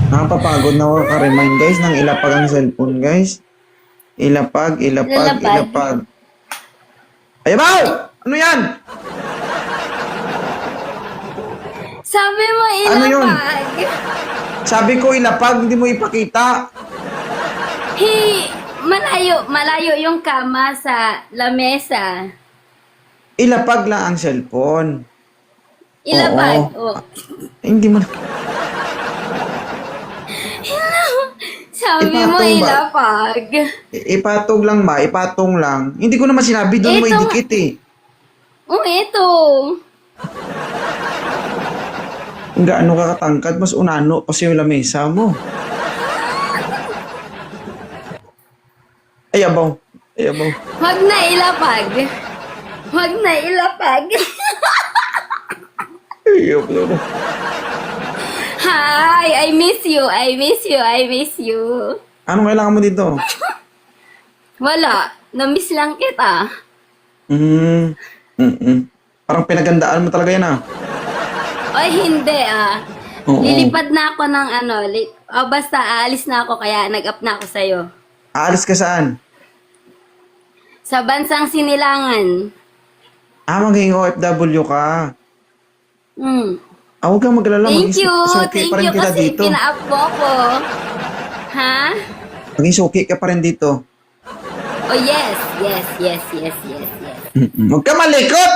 Nakapapagod na ako ka-remind guys ng ilapag ang cellphone guys. Ilapag, ilapag, Lalapag. ilapag. Ayabaw! Ano yan? Sabi mo Ano yun? ilapag. Sabi ko ilapag, hindi mo ipakita. Malayo yung kama sa lamesa. Ilapag lang ang cellphone. Ilapag. Oo. Oh. Hindi mo na. Sabi mo Ipatong ba? ilapag. Ipatong lang ba? Ipatong lang. Hindi ko naman sinabi doon mo Ito- idikit eh. Oh, ito. Kung gaano ka katangkad, mas unano pa yung lamesa mo. Ayabaw. Ayabaw. Huwag na ilapag. Huwag na ilapag. Ayabaw. Hi, I miss you. I miss you. I miss you. Anong kailangan mo dito? Wala. Na-miss lang kita. Parang pinagandaan mo talaga yan ah. Oy, hindi ah. Oo. Lilipad na ako ng basta aalis na ako kaya nag-up na ako sa'yo. Aalis ka saan? Sa bansang Sinilangan. Magiging OFW ka. Huwag kang maglala. Thank you. Suki Thank pa rin you kita kasi dito. pina-up mo ako. Ha? Maging suki ka pa rin dito. Oh, yes. Yes, yes, yes, yes, yes. Huwag ka malikot!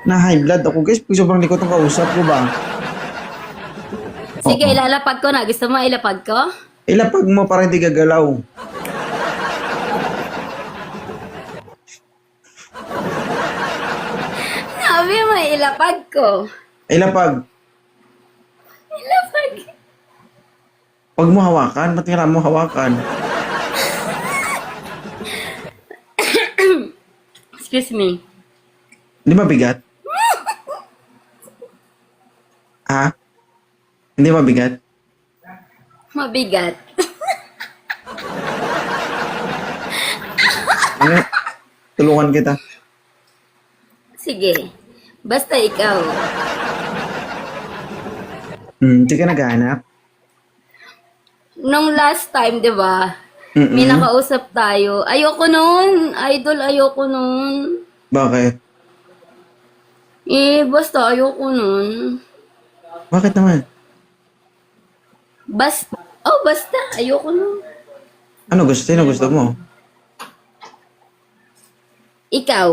Na high blood ako guys. Pag sobrang likot ang kausap ko ba? Sige, Oo. ilalapag ko na. Gusto mo ilapag ko? Ilapag mo para hindi gagalaw. Sabi mo ilapag ko. Ilapag. Ilapag. Pag mo hawakan, ba't nga mo hawakan? Excuse me. Hindi mabigat? Ha? Hindi mabigat? Mabigat. Ano? Tulungan kita. Sige. Basta ikaw. Hindi ka naghahanap? Nung last time, di ba? Mm-mm. May nakausap tayo. Ayoko nun. Idol, ayoko nun. Bakit? Basta ayoko nun. Bakit naman? Basta. Ayoko nun. Ano gusto? Sino gusto mo? Ikaw.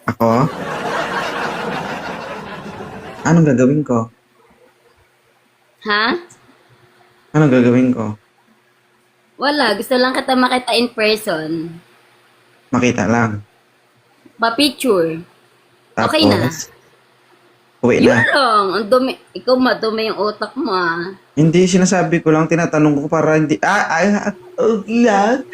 Ako? Anong gagawin ko? Ha? Anong gagawin ko? Wala. Gusto lang kita makita in person. Makita lang. Pa-picture. Tapos, Okay na. uwi Yun na. lang. Ang dumi. Ikaw madumi yung utak mo ah. Hindi, sinasabi ko lang, tinatanong ko para hindi, okay lang.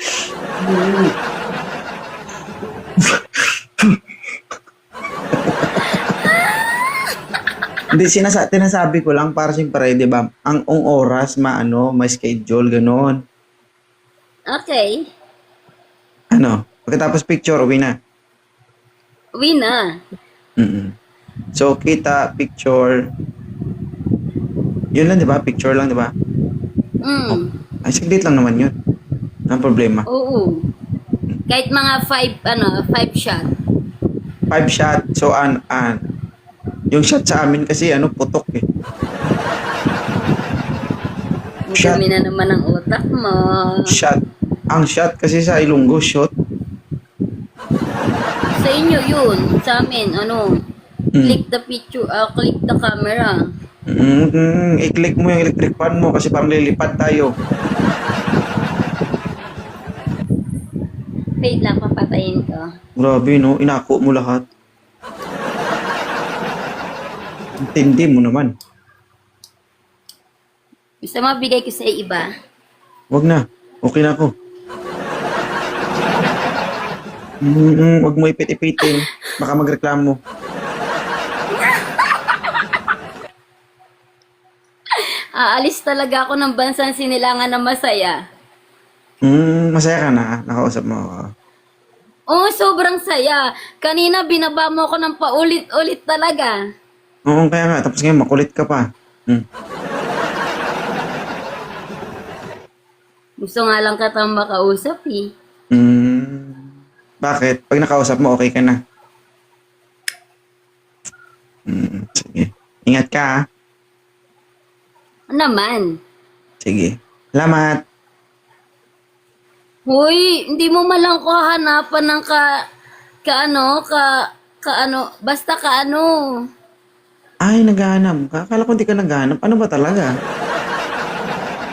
Hindi, tinasabi ko lang para siyempre, di ba, ang oras, may schedule, gano'n. Okay. Pagkatapos picture, uwi na. Uwi na. So, kita, picture, yun lang, di ba? Picture lang, di ba? Ay, saglit lang naman yun. Ang problema. Oo. Kahit mga 5 shot. 5 shot. So, yung shot sa amin kasi, putok eh. Shot. Madumi na naman ang utak mo. Shot. Ang shot kasi sa Ilonggo, shot. Sa inyo yun. Sa amin, click the picture, click the camera. I-click mo yung electric fan mo kasi parang lilipad tayo. Wait lang, papatayin ko. Grabe, no? Inako mo lahat. Intindi mo naman. Gusto mo bigay ko sa iba? Wag na. Okay na ako. Wag mo ipit-ipitin. Baka magreklamo. Aalis talaga ako ng bansang Sinilangan na masaya. Masaya ka na. Nakausap mo ako. Oo, sobrang saya. Kanina binaba mo ko ng paulit-ulit talaga. Oo, kaya nga. Tapos ngayon, makulit ka pa. Hmm. Gusto nga lang katang makausap eh. Bakit? Pag nakausap mo, okay ka na. Sige. Ingat ka, ha? Ano naman? Sige. Salamat. Hoy, hindi mo malang ko hanapan ng basta Ay, naghahanap ka? Akala ko hindi ka naghahanap. Ano ba talaga?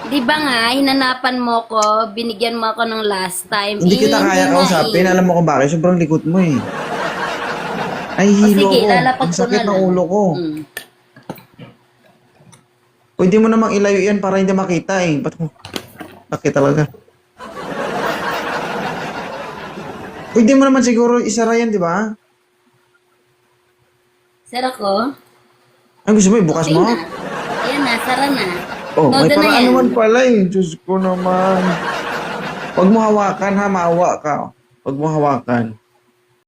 Di ba nga, hinanapan mo ko, binigyan mo ako ng last time. Hindi kita kaya nga kausapin. Alam mo kung bakit? Sobrang likot mo eh. Ay, O hilo sige, ko. lalapag Ang ko sakit na ng lang. ulo ko. Pwede mo namang ilayo yan para hindi makita eh. Ba't mo? Bakit talaga? Pwede mo naman siguro isara yan, di ba? Sara ko? Ay, gusto mo ibukas Okay mo? na. Ayan na, sara na. Oh, may Todo na paraan yan. naman pala eh. Diyos ko naman. Huwag mo hawakan ha, maawa ka. Huwag mo hawakan.